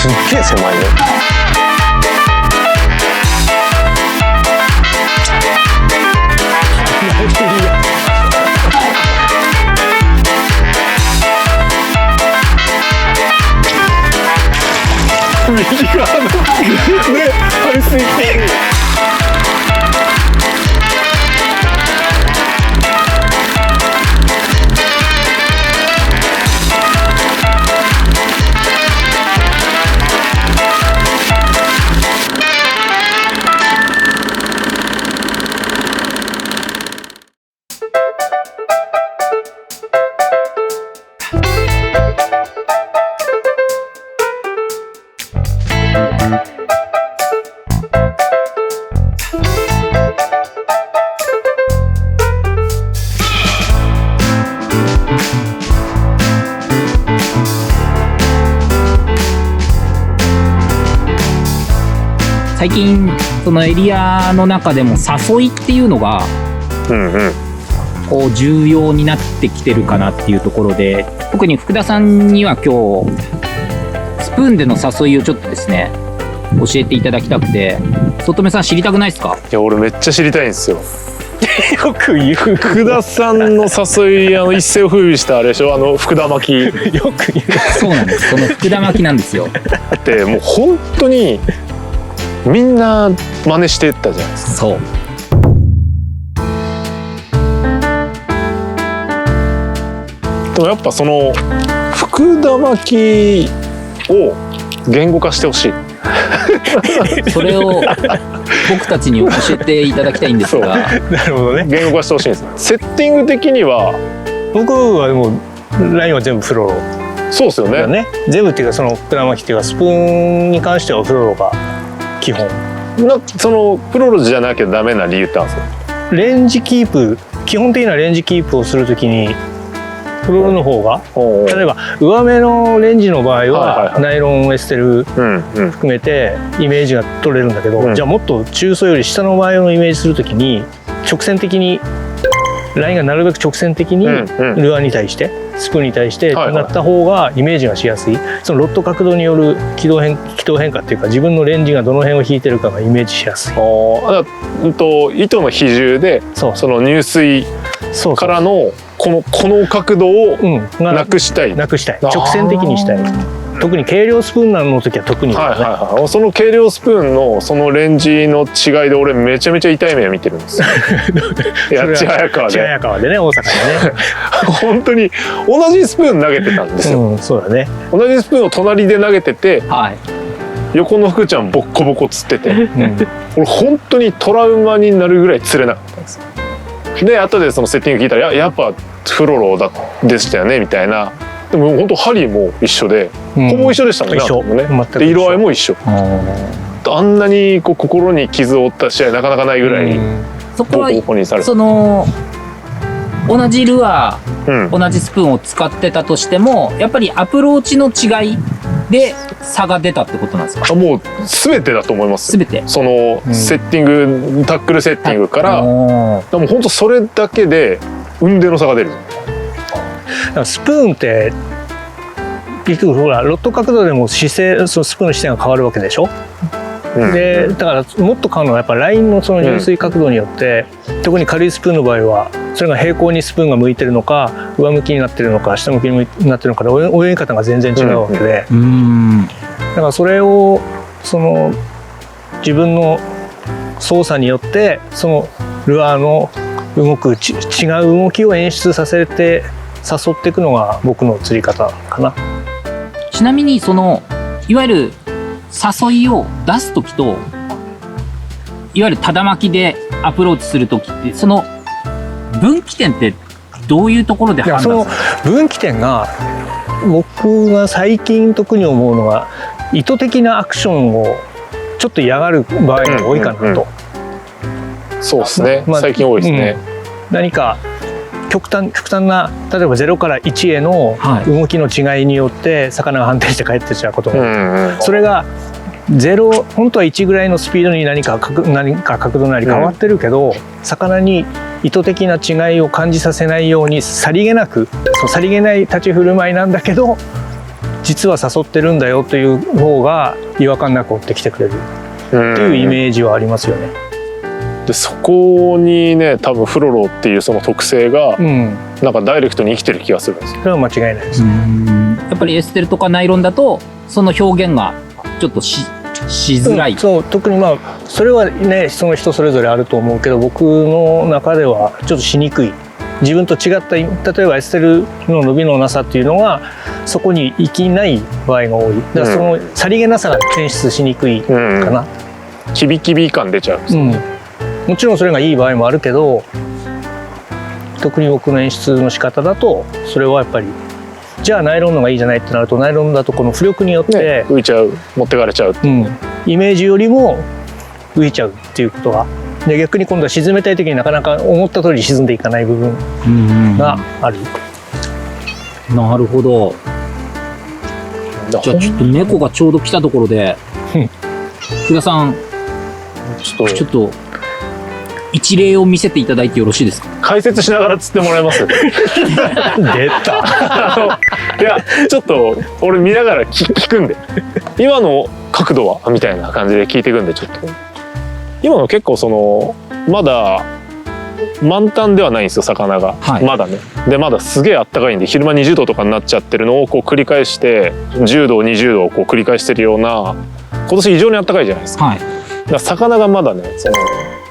すっげえ狭いね。右側のね、排水口最近そのエリアの中でも誘いっていうのがこう重要になってきてるかなっていうところで、特に福田さんには今日スプーンでの誘いをちょっとですね教えていただきたくて。外目さん知りたくないですか？いや俺めっちゃ知りたいんですよ。よく言う。福田さんの誘い、一世を風靡したあれでしょ、福田巻き。よく言う。そうなんです。その福田巻きなんですよ。だってもう本当にみんな真似してったじゃないですか。そう。でもやっぱその福田巻きを言語化してほしい。それを僕たちに教えていただきたいんですが。なるほどね。言語化してほしいんです。セッティング的には僕はでもラインは全部フロロそうですよね。だね。全部っていうかその福田巻きっていうかスプーンに関してはフロロが基本。そのプロロじゃなきゃダメな理由ってあるんですか？レンジキープ、基本的なレンジキープをするときにフロロの方が、例えば上目のレンジの場合はナイロンエステル含めてイメージが取れるんだけど、じゃあもっと中層より下の場合のイメージするときに直線的にラインがなるべく直線的にルアーに対してスプーンに対してなった方がイメージがしやすい。そのロッド角度による軌道変化っていうか自分のレンジがどの辺を引いてるかがイメージしやすい。糸の比重でその入水からのこの角度をなくしたい。直線的にしたい。特に軽量スプーンの時は特に、その軽量スプーンのそのレンジの違いで俺めちゃめちゃ痛い目を見てるんですよ。千早川で。千早川でね、大阪でね。本当に同じスプーン投げてたんですよ。そうだね。同じスプーンを隣で投げてて、横の福ちゃんボッコボコつってて、俺本当にトラウマになるぐらい釣れなかったんです。で後でそのセッティング聞いたらやっぱフロロでしたよねみたいな。でも本当針も一緒で、ほぼ一緒でしたもんね。一緒で色合いも一緒。あんなに心に傷を負った試合なかなかないぐらいボコボコにされて。その同じルアー、同じスプーンを使ってたとしてもやっぱりアプローチの違いで差が出たってことなんですか？もう全てだと思います。全て。そのセッティング、タックルセッティングから、でも本当それだけで運命の差が出る。スプーンって結局ほらロッド角度でも姿勢、そのスプーンの視点が変わるわけでしょ。でだからもっと変わるのはやっぱラインのその入水角度によって、特に軽いスプーンの場合はそれが平行にスプーンが向いてるのか上向きになってるのか下向きになってるのかで泳ぎ方が全然違うわけで、だからそれをその自分の操作によってそのルアーの動く違う動きを演出させて誘っていくのが僕の釣り方かな。ちなみにそのいわゆる誘いを出す時といわゆるただ巻きでアプローチする時ってその分岐点ってどういうところで判断するんですか？その分岐点が僕が最近特に思うのが意図的なアクションをちょっと嫌がる場合が多いかなと。そうですね、最近多いですね。何か極端な例えば0から1への動きの違いによって魚が反転して帰ってちゃうことが、それが0本当は1ぐらいのスピードに何か角度なり変わってるけど、魚に意図的な違いを感じさせないようにさりげない立ち振る舞いなんだけど実は誘ってるんだよという方が違和感なく追ってきてくれるっていうイメージはありますよね。でそこにね多分フロロっていうその特性がなんかダイレクトに生きてる気がするんですよ。それは間違いないです。やっぱりエステルとかナイロンだとその表現がちょっとしづらい、そう特にそれはねその人それぞれあると思うけど、僕の中ではちょっとしにくい。自分と違った例えばエステルの伸びのなさっていうのがそこに生きない場合が多い。だからそのさりげなさが演出しにくいかな。キビキビ感出ちゃうんですよね。もちろんそれがいい場合もあるけど、特に僕の演出の仕方だとそれはやっぱりじゃあナイロンのがいいじゃないってなると、ナイロンだとこの浮力によって、浮いちゃう、持ってかれちゃう、イメージよりも浮いちゃうっていうことがで、逆に今度は沈めたい時になかなか思った通り沈んでいかない部分がある。なるほど。じゃあちょっと猫がちょうど来たところで福田さんちょっと一例を見せていただいてよろしいですか？解説しながら釣ってもらえます出たいやちょっと俺見ながら聞くんで今の角度はみたいな感じで聞いていくんで、ちょっと今の結構そのまだ満タンではないんですよ魚が、まだね。でまだすげえあったかいんで昼間20度とかになっちゃってるのをこう繰り返して10度20度をこう繰り返してるような、今年異常にあったかいじゃないですか。だから魚がまだねその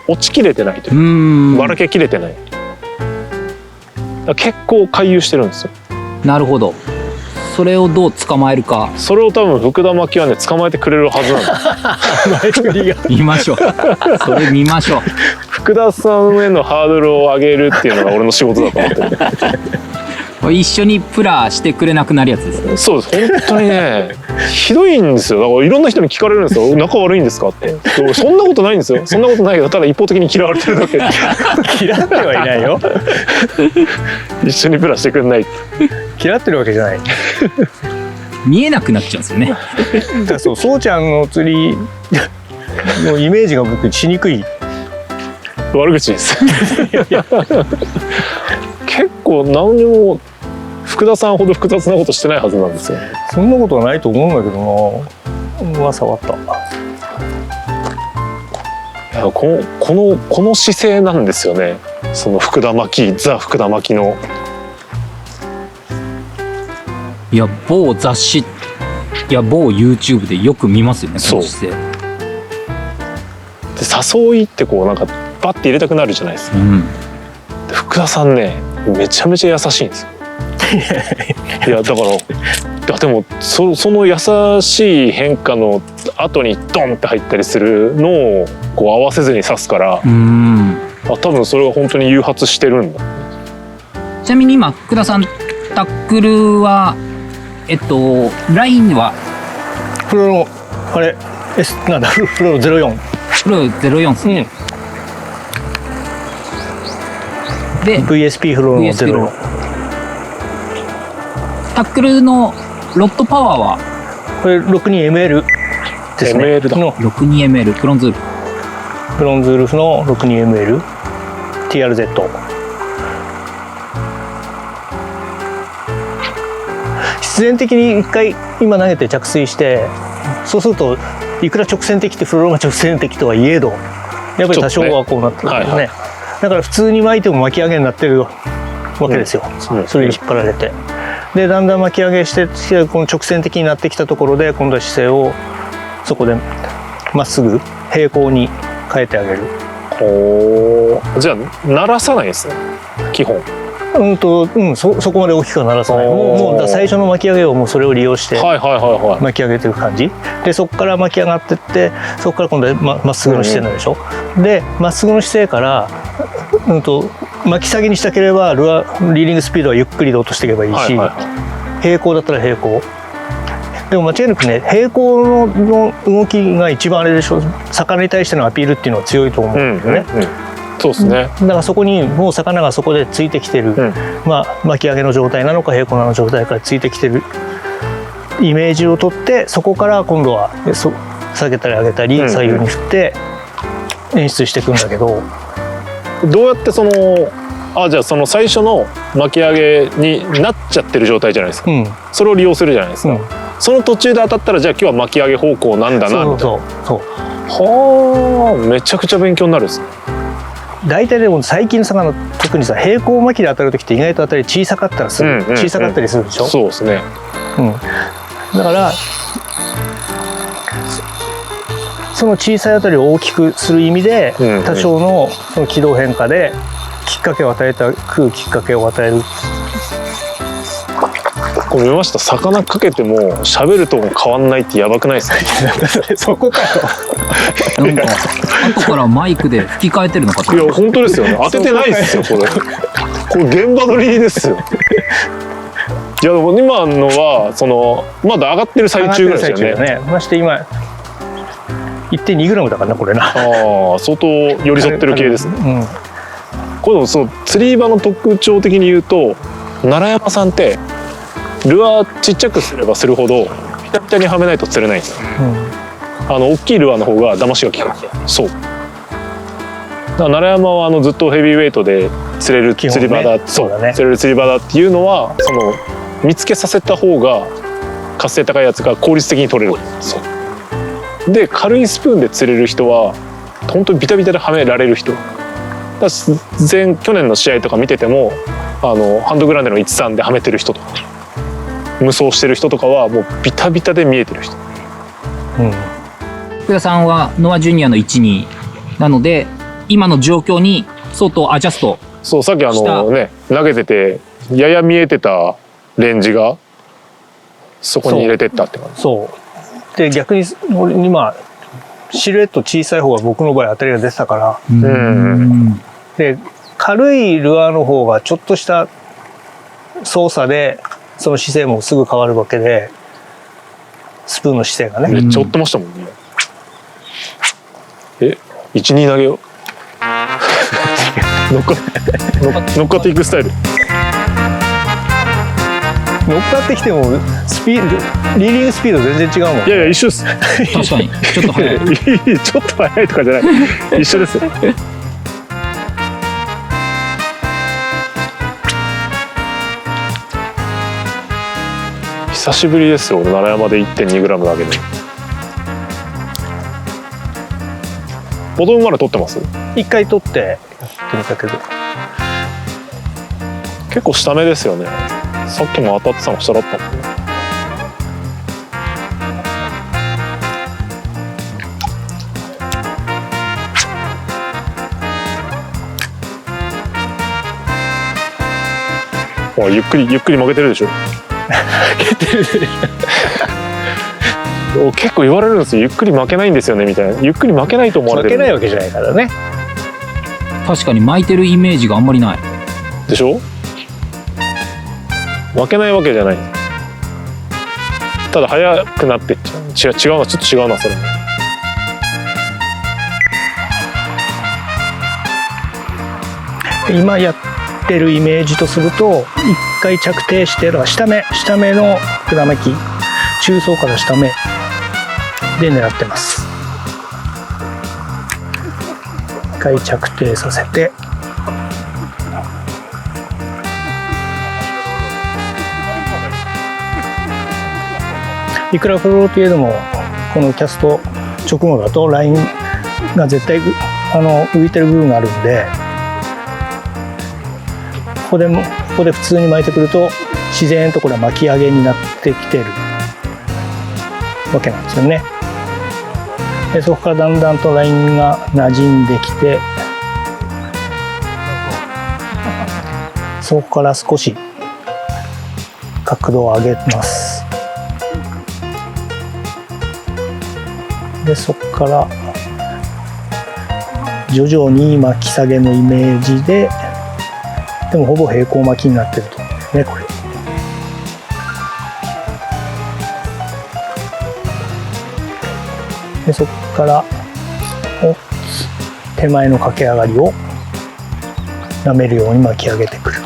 落ちきれてないというかばらけきれてない。結構回遊してるんですよ。なるほど。それをどう捕まえるか。それを多分福田巻きはね捕まえてくれるはずなんだ見ましょうそれ見ましょう。福田さんへのハードルを上げるっていうのが俺の仕事だと思ってる一緒にプラしてくれなくなるやつですね。そうです。本当にねひどいんですよ。だからいろんな人に聞かれるんですよ。仲悪いんですかって。そんなことないんですよ。そんなことないけど、ただ一方的に嫌われてるだけ嫌ってはいないよ一緒にプラしてくんない嫌ってるわけじゃない見えなくなっちゃうんですよねだからそうちゃんの釣りのイメージが僕しにくい。悪口です結構何にも福田さんほど複雑なことしてないはずなんですよ。そんなことはないと思うんだけどな。うわ触った。いやこの姿勢なんですよね。その福田巻きザ福田巻きの。いや某雑誌いや某 YouTube でよく見ますよね、この姿勢。で誘いってこうなんかバッて入れたくなるじゃないですか。で福田さんねめちゃめちゃ優しいんですよいやだからでもその優しい変化の後にドンって入ったりするのをこう合わせずに刺すから、多分それが本当に誘発してるんだ。ちなみに今福田さんタックルはラインはフロのあれなんだフロ04フロ04ですね、で VSP フロの04。タックルのロッドパワーはこれ 62ML ですね。 ML だ。の 62ML ブロンズウルフ。ブロンズウルフの 62ML TRZ。必然的に一回今投げて着水して、そうするといくら直線的ってフローが直線的とはいえどやっぱり多少はこうなってるんですね。だから普通に巻いても巻き上げになってるわけですよ、それに引っ張られて。でだんだん巻き上げしてこの直線的になってきたところで今度は姿勢をそこでまっすぐ平行に変えてあげる。じゃあ鳴らさないですね基本。そこまで大きくはならさない。もう最初の巻き上げをもうそれを利用して巻き上げていく感じで、そこから巻き上がってってそこから今度はまっすぐの姿勢なんでしょ。でまっすぐの姿勢から巻き下げにしたければリーディングスピードはゆっくりで落としていけばいいし、平行だったら平行でも間違いなくね平行の動きが一番あれでしょ。魚に対してのアピールっていうのは強いと思うんですよね。そうですね。だからそこにもう魚がそこでついてきてる、巻き上げの状態なのか平行なの状態からついてきてるイメージを取って、そこから今度は下げたり上げたり左右に振って演出していくんだけど、どうやってじゃあその最初の巻き上げになっちゃってる状態じゃないですか、うん、それを利用するじゃないですか、うん、その途中で当たったらじゃあ今日は巻き上げ方向なんだなみたいな。そうはあ、めちゃくちゃ勉強になるですね。大体でも最近の魚特にさ平行巻きで当たる時って意外と当たり小さかったらする、小さかったりするでしょ。そうですね、うん、だからその小さい当たりを大きくする意味で、多少のその軌道変化できっかけを与えた食うきっかけを与える。これ見ました。魚かけても喋るとも変わんないってやばくないですか？そこかよ。なんか後からマイクで吹き替えてるのかと。いや本当ですよね。当ててないですよこれ。これ現場撮りですよ。いやでも今のはそのまだ上がってる最中ぐらいですよね。まして今 1.2 グラムだからなこれな。ああ相当寄り添ってる系ですね。うん、これでもその釣り場の特徴的に言うと奈良山さんってルアーちっちゃくすればするほどピタピタにはめないと釣れないんですよ。大きいルアーの方が騙しが効く。そう。だから奈良山はずっとヘビーウェイトで釣れる釣り場だ、そうだね、釣れる釣り場だっていうのはその見つけさせた方が活性高いやつが効率的に取れる。そうで軽いスプーンで釣れる人は本当にビタビタではめられる人だ。去年の試合とか見ててもハンドグランデの13ではめてる人とか無双してる人とかはもうビタビタで見えてる人。福田さんはノアジュニアの1、2なので今の状況に相当アジャスト。そうさっきね投げててやや見えてたレンジがそこに入れてったって感じ。そうで逆に俺今シルエット小さい方が僕の場合当たりが出てたから、で軽いルアーの方がちょっとした操作でその姿勢もすぐ変わるわけでスプーンの姿勢がねめっちゃ追ってましたもんね。1、2投げよう。乗っかっていくスタイル。乗っかってきてもスピードリーディングスピード全然違うもん。いやいや一緒です。確かにちょっと早い。ちょっと早いとかじゃない。一緒です。久しぶりですよ。俺奈良山で 1.2 グラムだけで。ボトムまで取ってます？一回取ってやってみたけど結構下目ですよね。さっきも当たってたの下だったもんね。ゆっくり負けてるでしょ。負けてる結構言われるんですよ。ゆっくり負けないんですよねみたいな。ゆっくり負けないと思われてる。負けないわけじゃないからね。確かに巻いてるイメージがあんまりないでしょ。負けないわけじゃない。ただ速くなってっちゃう。違うな、ちょっと違うなそれ。今やってるイメージとすると一回着底してるのは下目の管巻き中層から下目で狙ってます。一回着底させていくらフローといえどもこのキャスト直後だとラインが絶対浮いてる部分があるんでここで普通に巻いてくると自然とこれは巻き上げになってきてるわけなんですよね。でそこからだんだんとラインが馴染んできてそこから少し角度を上げます。でそこから徐々に巻き下げのイメージででもほぼ平行巻きになってると思うんですねこれ。でそこから手前の駆け上がりを舐めるように巻き上げてくる。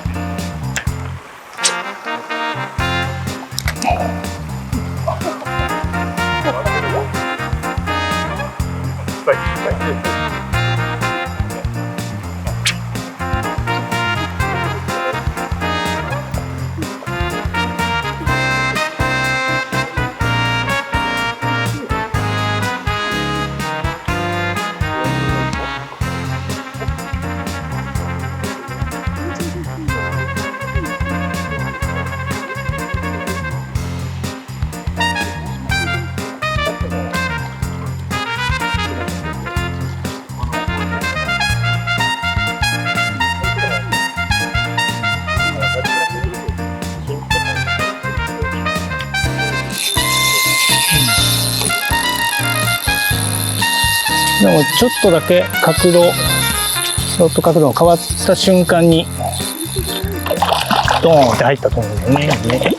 でもちょっとだけ角度、ロッド角度が変わった瞬間にドーンって入ったと思うんだよね。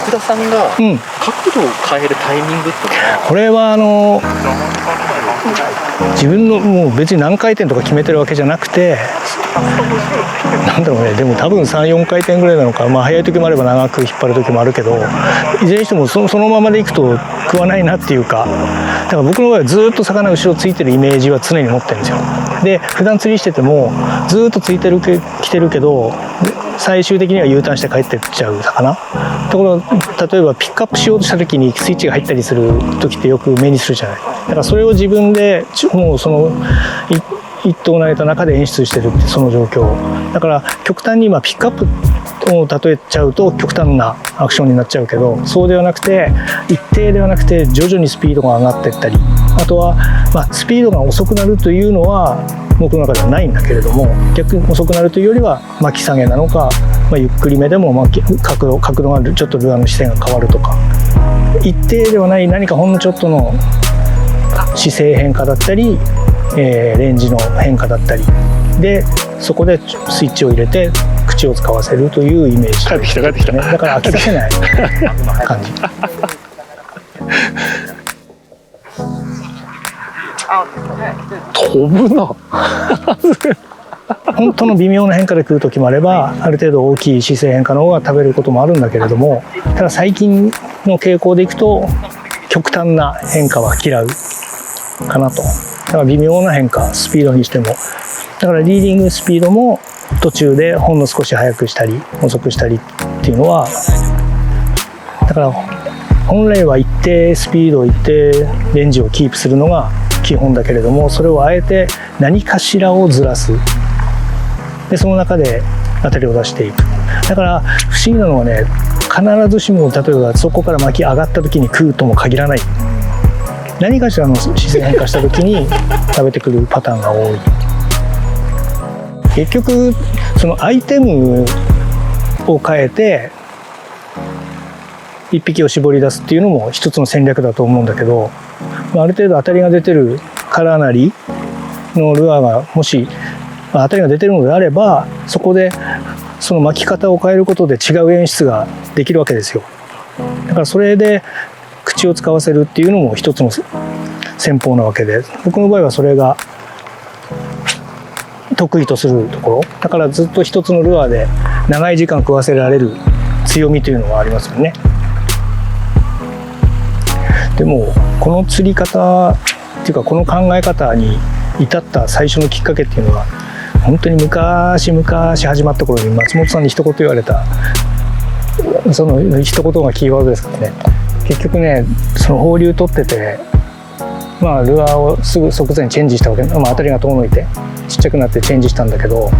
福田さんが角度を変えるタイミングっていうのは、これは自分のもう別に何回転とか決めてるわけじゃなくて、なんだろうね、でも多分3、4回転ぐらいなのか、まあ早い時もあれば長く引っ張る時もあるけど、いずれにしてもそのままでいくと食わないなっていうか、だから僕の場合はずっと魚後ろついてるイメージは常に持ってるんですよ。で普段釣りしててもずっとついてる来てるけど、最終的には U ターンして帰ってっちゃう魚。ところ例えばピックアップしようとした時にスイッチが入ったりする時ってよく目にするじゃない。だからそれを自分でもうその一頭投げた中で演出してるってその状況だから、極端に今ピックアップを例えちゃうと極端なアクションになっちゃうけど、そうではなくて一定ではなくて徐々にスピードが上がっていったり、あとは、スピードが遅くなるというのは僕の中ではないんだけれども、逆に遅くなるというよりは巻き下げなのか、ゆっくりめでも角度がちょっとルアーの視線が変わるとか、一定ではない何かほんのちょっとの姿勢変化だったり、レンジの変化だったりで、そこでスイッチを入れて口を使わせるというイメージ、帰ってきた帰ってきた。だから飽きさせない感じ。飛ぶな。本当の微妙な変化で食う時もあれば、ある程度大きい姿勢変化の方が食べることもあるんだけれども、ただ最近の傾向でいくと極端な変化は嫌うかなと。だから微妙な変化、スピードにしても、だからリーディングスピードも途中でほんの少し速くしたり遅くしたりっていうのは、だから本来は一定スピード一定レンジをキープするのが基本だけれども、それをあえて何かしらをずらす。でその中で当たりを出していく。だから不思議なのはね、必ずしも例えばそこから巻き上がった時に食うとも限らない。何かしらの姿勢変化した時に食べてくるパターンが多い。結局そのアイテムを変えて一匹を絞り出すっていうのも一つの戦略だと思うんだけど、ある程度当たりが出てるカラーなりのルアーがもし当たりが出てるのであれば、そこでその巻き方を変えることで違う演出ができるわけですよ。だからそれで口を使わせるっていうのも一つの戦法なわけで、僕の場合はそれが得意とするところだから、ずっと一つのルアーで長い時間食わせられる強みというのはありますよね。でもこの釣り方っていうか、この考え方に至った最初のきっかけっていうのは、本当に昔々始まった頃に松本さんに一言言われた、その一言がキーワードですからね。結局ね、その放流取ってて、ルアーをすぐ即座にチェンジしたわけ、当たりが遠のいてちっちゃくなってチェンジしたんだけど、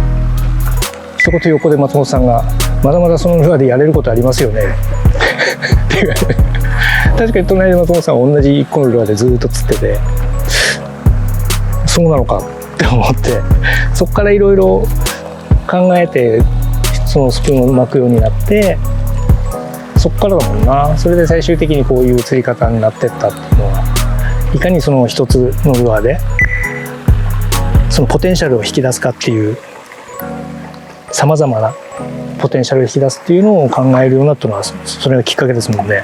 一言横で松本さんが「まだまだそのルアーでやれることありますよね」って言われて、確かに隣で松本さんは同じ1個のルアーでずっと釣ってて、そうなのかって思って、そこからいろいろ考えてそのスプーンを巻くようになって、そこからだもんな。それで最終的にこういう釣り方になってったっていうのは、いかにその一つのルアーでそのポテンシャルを引き出すかっていう、さまざまなポテンシャルを引き出すっていうのを考えるようになったのはそれがきっかけですもんね。